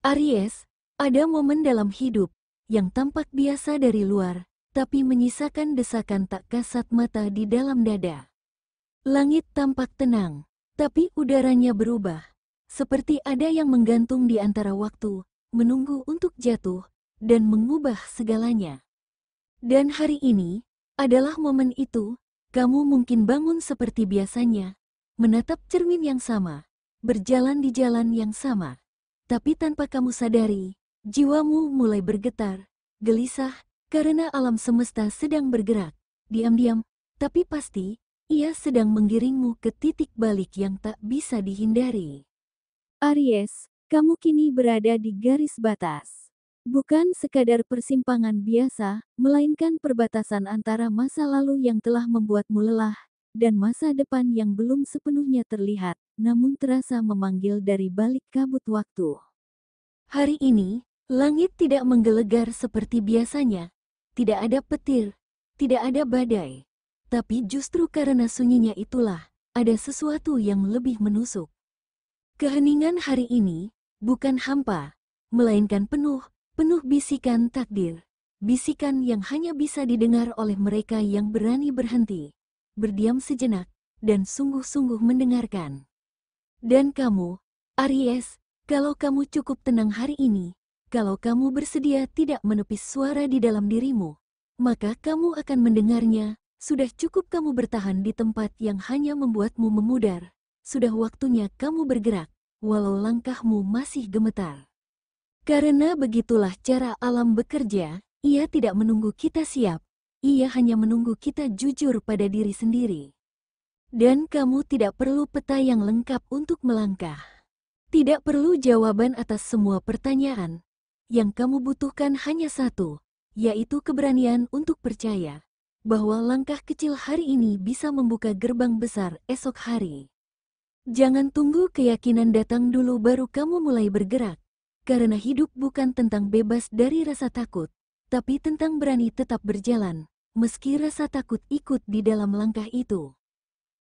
Aries, ada momen dalam hidup yang tampak biasa dari luar, tapi menyisakan desakan tak kasat mata di dalam dada. Langit tampak tenang, tapi udaranya berubah, seperti ada yang menggantung di antara waktu, menunggu untuk jatuh, dan mengubah segalanya. Dan hari ini adalah momen itu. Kamu mungkin bangun seperti biasanya, menatap cermin yang sama, berjalan di jalan yang sama. Tapi tanpa kamu sadari, jiwamu mulai bergetar, gelisah, karena alam semesta sedang bergerak. Diam-diam, tapi pasti, ia sedang menggiringmu ke titik balik yang tak bisa dihindari. Aries, kamu kini berada di garis batas. Bukan sekadar persimpangan biasa, melainkan perbatasan antara masa lalu yang telah membuatmu lelah, dan masa depan yang belum sepenuhnya terlihat, namun terasa memanggil dari balik kabut waktu. Hari ini, langit tidak menggelegar seperti biasanya. Tidak ada petir, tidak ada badai. Tapi justru karena sunyinya itulah, ada sesuatu yang lebih menusuk. Keheningan hari ini, bukan hampa, melainkan penuh bisikan takdir. Bisikan yang hanya bisa didengar oleh mereka yang berani berhenti, berdiam sejenak, dan sungguh-sungguh mendengarkan. Dan kamu, Aries, kalau kamu cukup tenang hari ini, kalau kamu bersedia tidak menepis suara di dalam dirimu, maka kamu akan mendengarnya. Sudah cukup kamu bertahan di tempat yang hanya membuatmu memudar. Sudah waktunya kamu bergerak, walau langkahmu masih gemetar. Karena begitulah cara alam bekerja, ia tidak menunggu kita siap, ia hanya menunggu kita jujur pada diri sendiri. Dan kamu tidak perlu peta yang lengkap untuk melangkah. Tidak perlu jawaban atas semua pertanyaan. Yang kamu butuhkan hanya satu, yaitu keberanian untuk percaya bahwa langkah kecil hari ini bisa membuka gerbang besar esok hari. Jangan tunggu keyakinan datang dulu baru kamu mulai bergerak, karena hidup bukan tentang bebas dari rasa takut, tapi tentang berani tetap berjalan, meski rasa takut ikut di dalam langkah itu.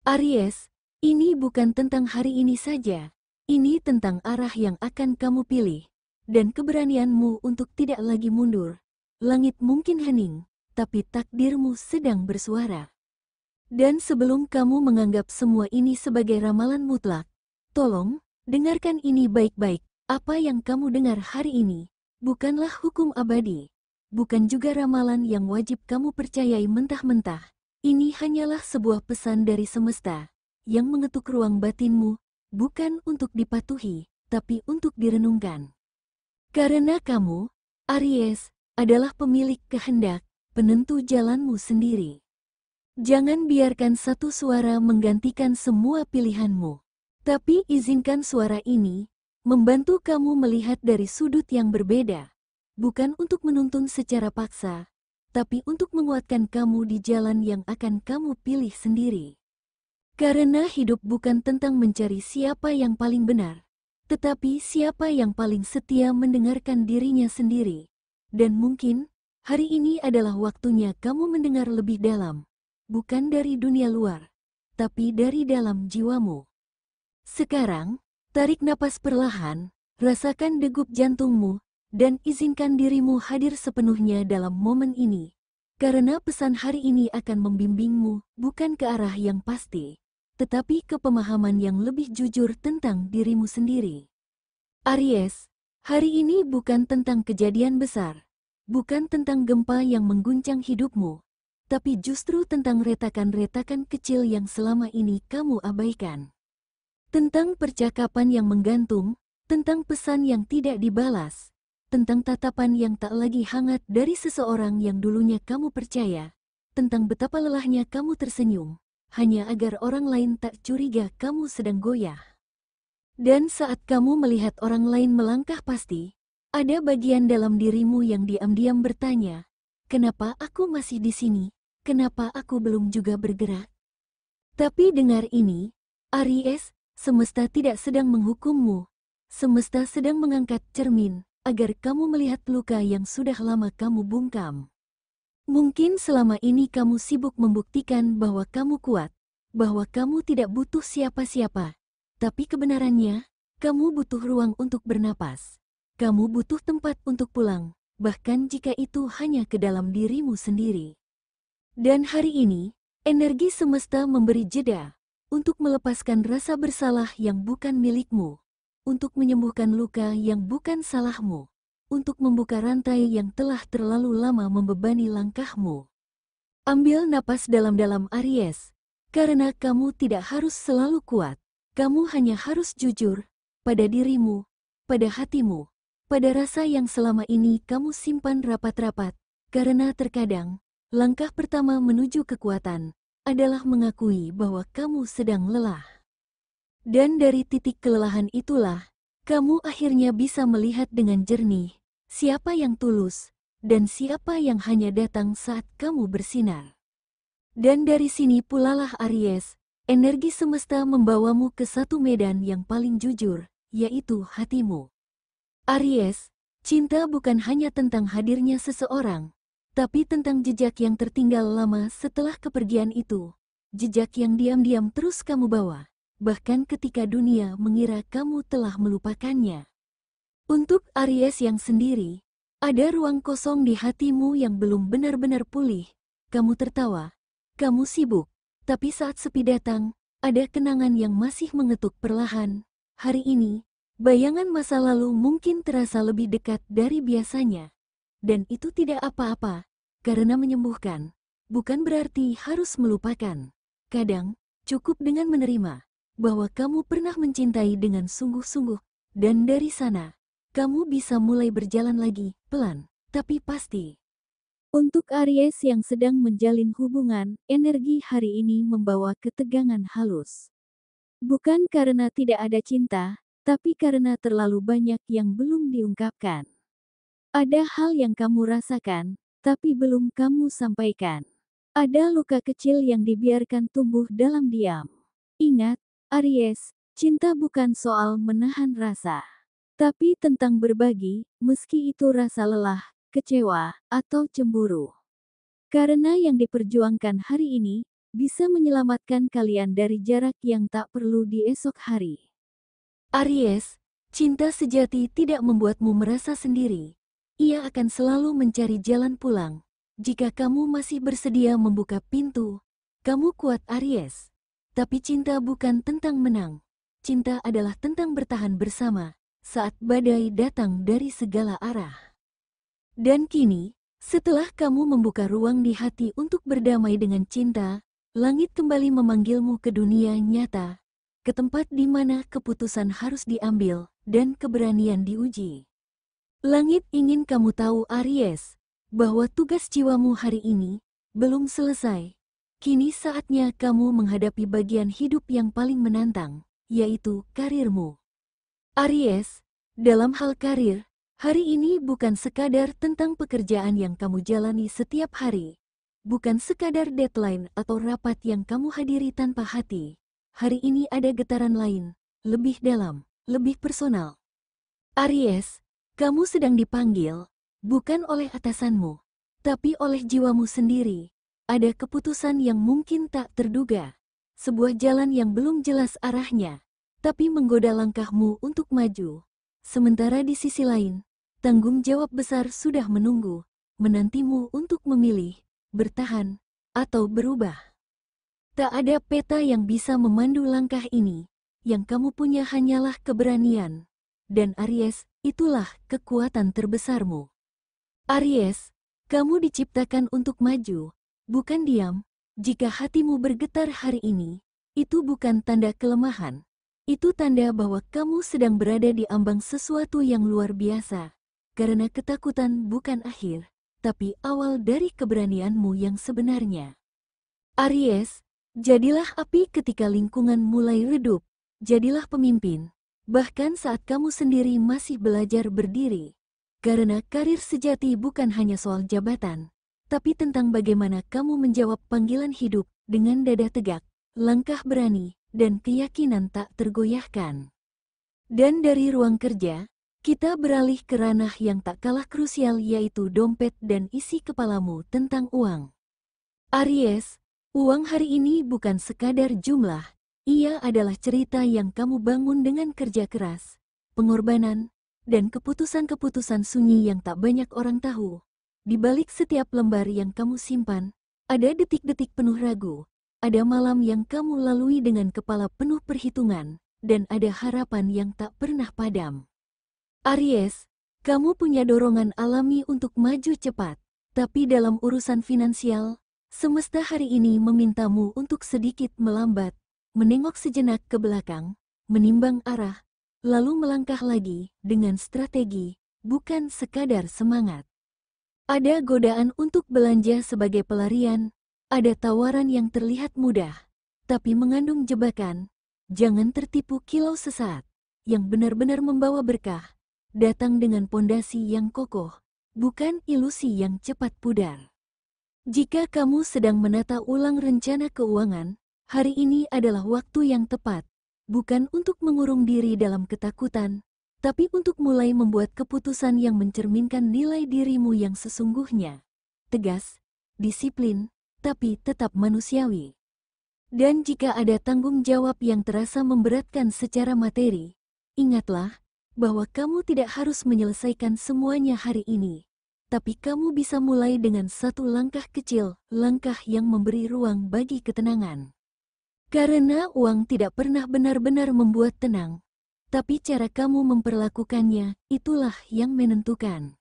Aries, ini bukan tentang hari ini saja, ini tentang arah yang akan kamu pilih, dan keberanianmu untuk tidak lagi mundur. Langit mungkin hening, tapi takdirmu sedang bersuara. Dan sebelum kamu menganggap semua ini sebagai ramalan mutlak, tolong, dengarkan ini baik-baik. Apa yang kamu dengar hari ini, bukanlah hukum abadi, bukan juga ramalan yang wajib kamu percayai mentah-mentah. Ini hanyalah sebuah pesan dari semesta, yang mengetuk ruang batinmu, bukan untuk dipatuhi, tapi untuk direnungkan. Karena kamu, Aries, adalah pemilik kehendak, penentu jalanmu sendiri. Jangan biarkan satu suara menggantikan semua pilihanmu, tapi izinkan suara ini membantu kamu melihat dari sudut yang berbeda, bukan untuk menuntun secara paksa, tapi untuk menguatkan kamu di jalan yang akan kamu pilih sendiri. Karena hidup bukan tentang mencari siapa yang paling benar, tetapi siapa yang paling setia mendengarkan dirinya sendiri. Dan mungkin, hari ini adalah waktunya kamu mendengar lebih dalam, bukan dari dunia luar, tapi dari dalam jiwamu. Sekarang, tarik napas perlahan, rasakan degup jantungmu, dan izinkan dirimu hadir sepenuhnya dalam momen ini. Karena pesan hari ini akan membimbingmu, bukan ke arah yang pasti, tetapi ke pemahaman yang lebih jujur tentang dirimu sendiri. Aries, hari ini bukan tentang kejadian besar, bukan tentang gempa yang mengguncang hidupmu, tapi justru tentang retakan-retakan kecil yang selama ini kamu abaikan. Tentang percakapan yang menggantung, tentang pesan yang tidak dibalas, tentang tatapan yang tak lagi hangat dari seseorang yang dulunya kamu percaya, tentang betapa lelahnya kamu tersenyum, hanya agar orang lain tak curiga kamu sedang goyah. Dan saat kamu melihat orang lain melangkah pasti, ada bagian dalam dirimu yang diam-diam bertanya, kenapa aku masih di sini? Kenapa aku belum juga bergerak? Tapi dengar ini, Aries, semesta tidak sedang menghukummu. Semesta sedang mengangkat cermin, agar kamu melihat luka yang sudah lama kamu bungkam. Mungkin selama ini kamu sibuk membuktikan bahwa kamu kuat, bahwa kamu tidak butuh siapa-siapa. Tapi kebenarannya, kamu butuh ruang untuk bernapas. kamu butuh tempat untuk pulang, bahkan jika itu hanya ke dalam dirimu sendiri. Dan hari ini, energi semesta memberi jeda untuk melepaskan rasa bersalah yang bukan milikmu, untuk menyembuhkan luka yang bukan salahmu, untuk membuka rantai yang telah terlalu lama membebani langkahmu. Ambil napas dalam-dalam Aries, karena kamu tidak harus selalu kuat. Kamu hanya harus jujur pada dirimu, pada hatimu, pada rasa yang selama ini kamu simpan rapat-rapat, karena terkadang langkah pertama menuju kekuatan adalah mengakui bahwa kamu sedang lelah. Dan dari titik kelelahan itulah, kamu akhirnya bisa melihat dengan jernih siapa yang tulus dan siapa yang hanya datang saat kamu bersinar. Dan dari sini pulalah Aries, energi semesta membawamu ke satu medan yang paling jujur, yaitu hatimu. Aries, cinta bukan hanya tentang hadirnya seseorang, tapi tentang jejak yang tertinggal lama setelah kepergian itu. Jejak yang diam-diam terus kamu bawa, bahkan ketika dunia mengira kamu telah melupakannya. Untuk Aries yang sendiri, ada ruang kosong di hatimu yang belum benar-benar pulih. Kamu tertawa, kamu sibuk, tapi saat sepi datang, ada kenangan yang masih mengetuk perlahan. Hari ini, bayangan masa lalu mungkin terasa lebih dekat dari biasanya. Dan itu tidak apa-apa, karena menyembuhkan bukan berarti harus melupakan. Kadang, cukup dengan menerima bahwa kamu pernah mencintai dengan sungguh-sungguh, dan dari sana, kamu bisa mulai berjalan lagi, pelan, tapi pasti. Untuk Aries yang sedang menjalin hubungan, energi hari ini membawa ketegangan halus. Bukan karena tidak ada cinta, tapi karena terlalu banyak yang belum diungkapkan. Ada hal yang kamu rasakan, tapi belum kamu sampaikan. Ada luka kecil yang dibiarkan tumbuh dalam diam. Ingat, Aries, cinta bukan soal menahan rasa, tapi tentang berbagi, meski itu rasa lelah, kecewa, atau cemburu. Karena yang diperjuangkan hari ini, bisa menyelamatkan kalian dari jarak yang tak perlu di esok hari. Aries, cinta sejati tidak membuatmu merasa sendiri. Ia akan selalu mencari jalan pulang. Jika kamu masih bersedia membuka pintu, kamu kuat Aries. Tapi cinta bukan tentang menang. Cinta adalah tentang bertahan bersama saat badai datang dari segala arah. Dan kini, setelah kamu membuka ruang di hati untuk berdamai dengan cinta, langit kembali memanggilmu ke dunia nyata, ke tempat di mana keputusan harus diambil dan keberanian diuji. Langit ingin kamu tahu Aries, bahwa tugas jiwamu hari ini belum selesai. Kini saatnya kamu menghadapi bagian hidup yang paling menantang, yaitu karirmu. Aries, dalam hal karir, hari ini bukan sekadar tentang pekerjaan yang kamu jalani setiap hari. Bukan sekadar deadline atau rapat yang kamu hadiri tanpa hati. Hari ini ada getaran lain, lebih dalam, lebih personal. Aries, kamu sedang dipanggil, bukan oleh atasanmu, tapi oleh jiwamu sendiri. Ada keputusan yang mungkin tak terduga. Sebuah jalan yang belum jelas arahnya, tapi menggoda langkahmu untuk maju. Sementara di sisi lain, tanggung jawab besar sudah menunggu, menantimu untuk memilih, bertahan, atau berubah. Tak ada peta yang bisa memandu langkah ini. Yang kamu punya hanyalah keberanian. Dan Aries, itulah kekuatan terbesarmu. Aries, kamu diciptakan untuk maju, bukan diam. Jika hatimu bergetar hari ini, itu bukan tanda kelemahan. Itu tanda bahwa kamu sedang berada di ambang sesuatu yang luar biasa. Karena ketakutan bukan akhir, tapi awal dari keberanianmu yang sebenarnya. Aries, jadilah api ketika lingkungan mulai redup. Jadilah pemimpin, bahkan saat kamu sendiri masih belajar berdiri. Karena karir sejati bukan hanya soal jabatan, tapi tentang bagaimana kamu menjawab panggilan hidup dengan dada tegak, langkah berani, dan keyakinan tak tergoyahkan. Dan dari ruang kerja, kita beralih ke ranah yang tak kalah krusial yaitu dompet dan isi kepalamu tentang uang. Aries, uang hari ini bukan sekadar jumlah, ia adalah cerita yang kamu bangun dengan kerja keras, pengorbanan, dan keputusan-keputusan sunyi yang tak banyak orang tahu. Di balik setiap lembar yang kamu simpan, ada detik-detik penuh ragu, ada malam yang kamu lalui dengan kepala penuh perhitungan, dan ada harapan yang tak pernah padam. Aries, kamu punya dorongan alami untuk maju cepat, tapi dalam urusan finansial, semesta hari ini memintamu untuk sedikit melambat, menengok sejenak ke belakang, menimbang arah, lalu melangkah lagi dengan strategi, bukan sekadar semangat. Ada godaan untuk belanja sebagai pelarian, ada tawaran yang terlihat mudah, tapi mengandung jebakan. Jangan tertipu kilau sesaat, yang benar-benar membawa berkah, datang dengan pondasi yang kokoh, bukan ilusi yang cepat pudar. Jika kamu sedang menata ulang rencana keuangan, hari ini adalah waktu yang tepat, bukan untuk mengurung diri dalam ketakutan, tapi untuk mulai membuat keputusan yang mencerminkan nilai dirimu yang sesungguhnya. Tegas, disiplin, tapi tetap manusiawi. Dan jika ada tanggung jawab yang terasa memberatkan secara materi, ingatlah bahwa kamu tidak harus menyelesaikan semuanya hari ini. Tapi kamu bisa mulai dengan satu langkah kecil, langkah yang memberi ruang bagi ketenangan. Karena uang tidak pernah benar-benar membuat tenang, tapi cara kamu memperlakukannya, itulah yang menentukan.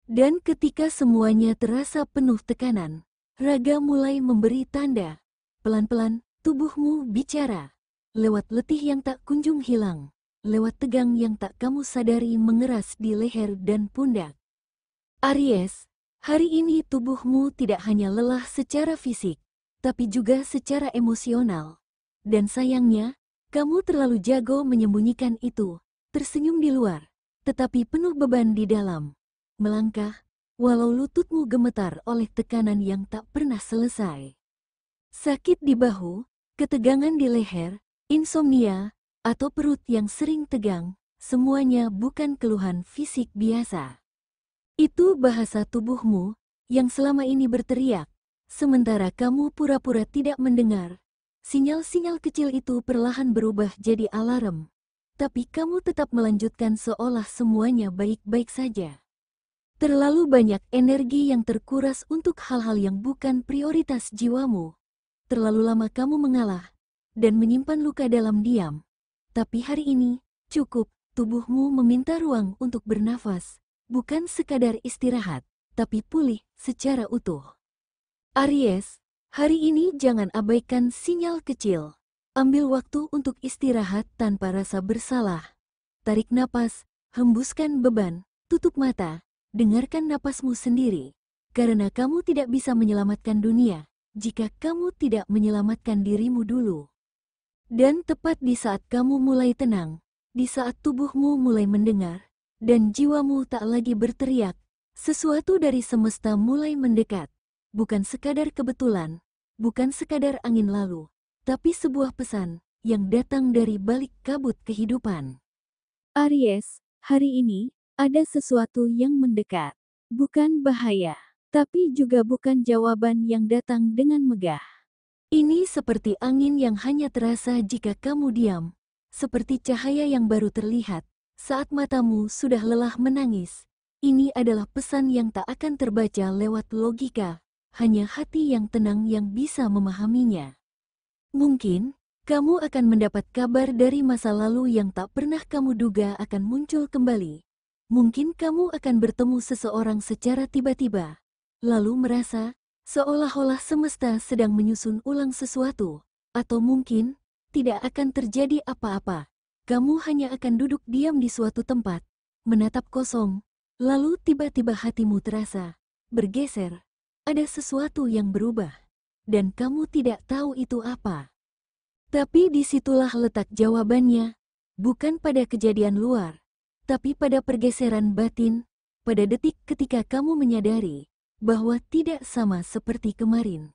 Dan ketika semuanya terasa penuh tekanan, raga mulai memberi tanda. Pelan-pelan, tubuhmu bicara. Lewat letih yang tak kunjung hilang, lewat tegang yang tak kamu sadari mengeras di leher dan pundak. Aries, hari ini tubuhmu tidak hanya lelah secara fisik, tapi juga secara emosional. Dan sayangnya, kamu terlalu jago menyembunyikan itu, tersenyum di luar, tetapi penuh beban di dalam. Melangkah, walau lututmu gemetar oleh tekanan yang tak pernah selesai. Sakit di bahu, ketegangan di leher, insomnia, atau perut yang sering tegang, semuanya bukan keluhan fisik biasa. Itu bahasa tubuhmu yang selama ini berteriak, sementara kamu pura-pura tidak mendengar. Sinyal-sinyal kecil itu perlahan berubah jadi alarm, tapi kamu tetap melanjutkan seolah semuanya baik-baik saja. Terlalu banyak energi yang terkuras untuk hal-hal yang bukan prioritas jiwamu. Terlalu lama kamu mengalah dan menyimpan luka dalam diam. Tapi hari ini, cukup, tubuhmu meminta ruang untuk bernafas, bukan sekadar istirahat, tapi pulih secara utuh. Aries, hari ini jangan abaikan sinyal kecil. Ambil waktu untuk istirahat tanpa rasa bersalah. Tarik napas, hembuskan beban, tutup mata, dengarkan napasmu sendiri. Karena kamu tidak bisa menyelamatkan dunia jika kamu tidak menyelamatkan dirimu dulu. Dan tepat di saat kamu mulai tenang, di saat tubuhmu mulai mendengar, dan jiwamu tak lagi berteriak, sesuatu dari semesta mulai mendekat. Bukan sekadar kebetulan, bukan sekadar angin lalu, tapi sebuah pesan yang datang dari balik kabut kehidupan. Aries, hari ini, ada sesuatu yang mendekat. Bukan bahaya, tapi juga bukan jawaban yang datang dengan megah. Ini seperti angin yang hanya terasa jika kamu diam, seperti cahaya yang baru terlihat saat matamu sudah lelah menangis. Ini adalah pesan yang tak akan terbaca lewat logika, hanya hati yang tenang yang bisa memahaminya. Mungkin, kamu akan mendapat kabar dari masa lalu yang tak pernah kamu duga akan muncul kembali. Mungkin kamu akan bertemu seseorang secara tiba-tiba, lalu merasa seolah-olah semesta sedang menyusun ulang sesuatu, atau mungkin tidak akan terjadi apa-apa. Kamu hanya akan duduk diam di suatu tempat, menatap kosong, lalu tiba-tiba hatimu terasa bergeser. Ada sesuatu yang berubah, dan kamu tidak tahu itu apa. Tapi disitulah letak jawabannya, bukan pada kejadian luar, tapi pada pergeseran batin, pada detik ketika kamu menyadari bahwa tidak sama seperti kemarin.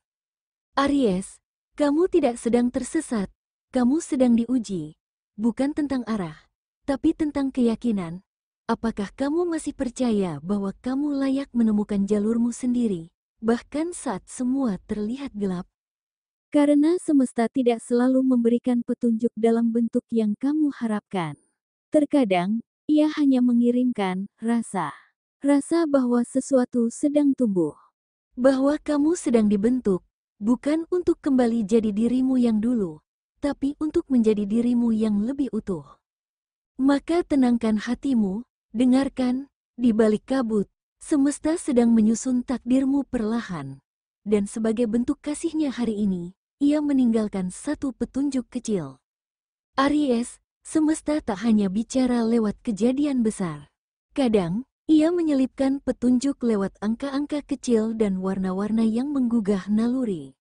Aries, kamu tidak sedang tersesat, kamu sedang diuji, bukan tentang arah, tapi tentang keyakinan. Apakah kamu masih percaya bahwa kamu layak menemukan jalurmu sendiri, bahkan saat semua terlihat gelap? Karena semesta tidak selalu memberikan petunjuk dalam bentuk yang kamu harapkan. Terkadang, Ia hanya mengirimkan rasa bahwa sesuatu sedang tumbuh. Bahwa kamu sedang dibentuk, bukan untuk kembali jadi dirimu yang dulu, tapi untuk menjadi dirimu yang lebih utuh. Maka tenangkan hatimu, dengarkan, di balik kabut, semesta sedang menyusun takdirmu perlahan. Dan sebagai bentuk kasihnya hari ini, ia meninggalkan satu petunjuk kecil. Aries, semesta tak hanya bicara lewat kejadian besar. Kadang, ia menyelipkan petunjuk lewat angka-angka kecil dan warna-warna yang menggugah naluri.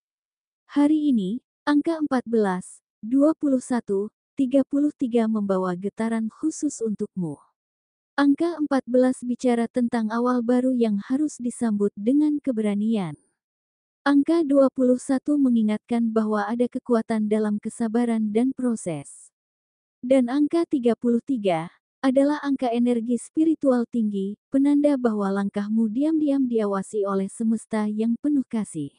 Hari ini, angka 14, 21, 33 membawa getaran khusus untukmu. Angka 14 bicara tentang awal baru yang harus disambut dengan keberanian. Angka 21 mengingatkan bahwa ada kekuatan dalam kesabaran dan proses. Dan angka 33 adalah angka energi spiritual tinggi, penanda bahwa langkahmu diam-diam diawasi oleh semesta yang penuh kasih.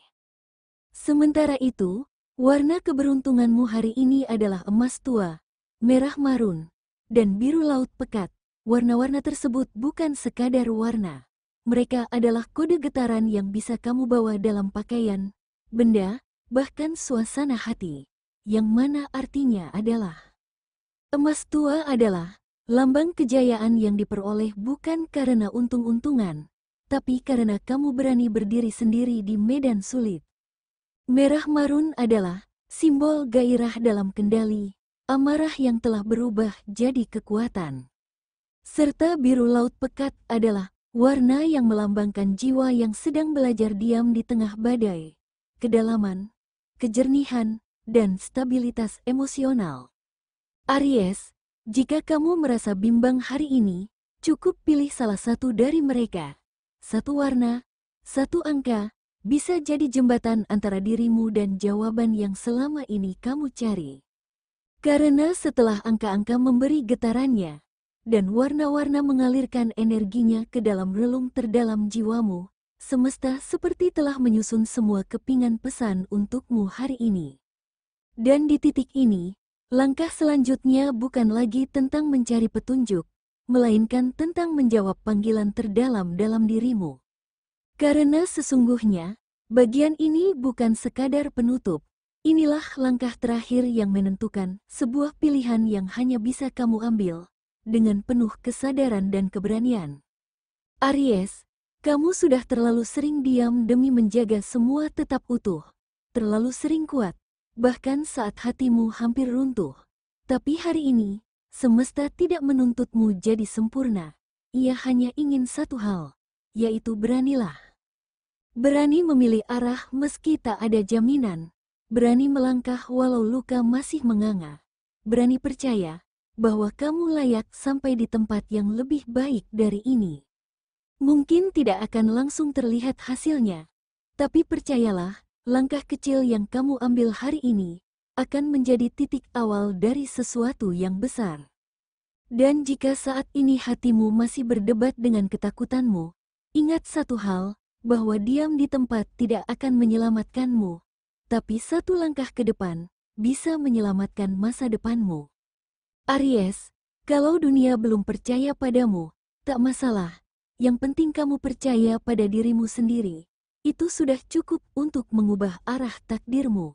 Sementara itu, warna keberuntunganmu hari ini adalah emas tua, merah marun, dan biru laut pekat. Warna-warna tersebut bukan sekadar warna. Mereka adalah kode getaran yang bisa kamu bawa dalam pakaian, benda, bahkan suasana hati. Yang mana artinya adalah emas tua adalah lambang kejayaan yang diperoleh bukan karena untung-untungan, tapi karena kamu berani berdiri sendiri di medan sulit. Merah marun adalah simbol gairah dalam kendali, amarah yang telah berubah jadi kekuatan. Serta biru laut pekat adalah warna yang melambangkan jiwa yang sedang belajar diam di tengah badai, kedalaman, kejernihan, dan stabilitas emosional. Aries, jika kamu merasa bimbang hari ini, cukup pilih salah satu dari mereka. Satu warna, satu angka, bisa jadi jembatan antara dirimu dan jawaban yang selama ini kamu cari. Karena setelah angka-angka memberi getarannya, dan warna-warna mengalirkan energinya ke dalam relung terdalam jiwamu, semesta seperti telah menyusun semua kepingan pesan untukmu hari ini. Dan di titik ini, langkah selanjutnya bukan lagi tentang mencari petunjuk, melainkan tentang menjawab panggilan terdalam dalam dirimu. Karena sesungguhnya, bagian ini bukan sekadar penutup. Inilah langkah terakhir yang menentukan sebuah pilihan yang hanya bisa kamu ambil dengan penuh kesadaran dan keberanian. Aries, kamu sudah terlalu sering diam demi menjaga semua tetap utuh. Terlalu sering kuat, bahkan saat hatimu hampir runtuh. Tapi hari ini, semesta tidak menuntutmu jadi sempurna. Ia hanya ingin satu hal, yaitu beranilah. Berani memilih arah meski tak ada jaminan. Berani melangkah walau luka masih menganga. Berani percaya bahwa kamu layak sampai di tempat yang lebih baik dari ini. Mungkin tidak akan langsung terlihat hasilnya, tapi percayalah, langkah kecil yang kamu ambil hari ini akan menjadi titik awal dari sesuatu yang besar. Dan jika saat ini hatimu masih berdebat dengan ketakutanmu, ingat satu hal, bahwa diam di tempat tidak akan menyelamatkanmu, tapi satu langkah ke depan bisa menyelamatkan masa depanmu. Aries, kalau dunia belum percaya padamu, tak masalah. Yang penting kamu percaya pada dirimu sendiri. Itu sudah cukup untuk mengubah arah takdirmu.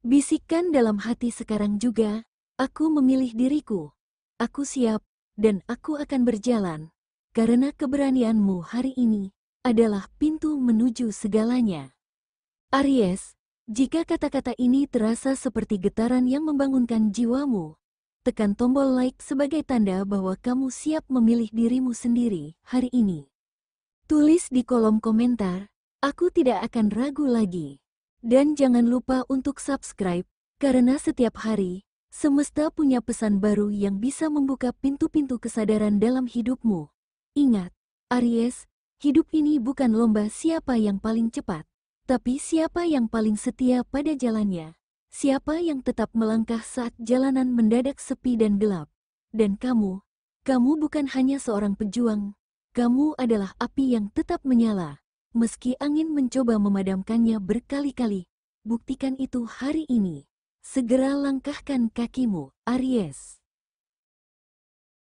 Bisikkan dalam hati sekarang juga, aku memilih diriku. Aku siap, dan aku akan berjalan. Karena keberanianmu hari ini adalah pintu menuju segalanya. Aries, jika kata-kata ini terasa seperti getaran yang membangunkan jiwamu, tekan tombol like sebagai tanda bahwa kamu siap memilih dirimu sendiri hari ini. Tulis di kolom komentar, aku tidak akan ragu lagi. Dan jangan lupa untuk subscribe, karena setiap hari, semesta punya pesan baru yang bisa membuka pintu-pintu kesadaran dalam hidupmu. Ingat, Aries, hidup ini bukan lomba siapa yang paling cepat, tapi siapa yang paling setia pada jalannya. Siapa yang tetap melangkah saat jalanan mendadak sepi dan gelap. Dan kamu bukan hanya seorang pejuang, kamu adalah api yang tetap menyala. Meski angin mencoba memadamkannya berkali-kali, buktikan itu hari ini. Segera langkahkan kakimu, Aries.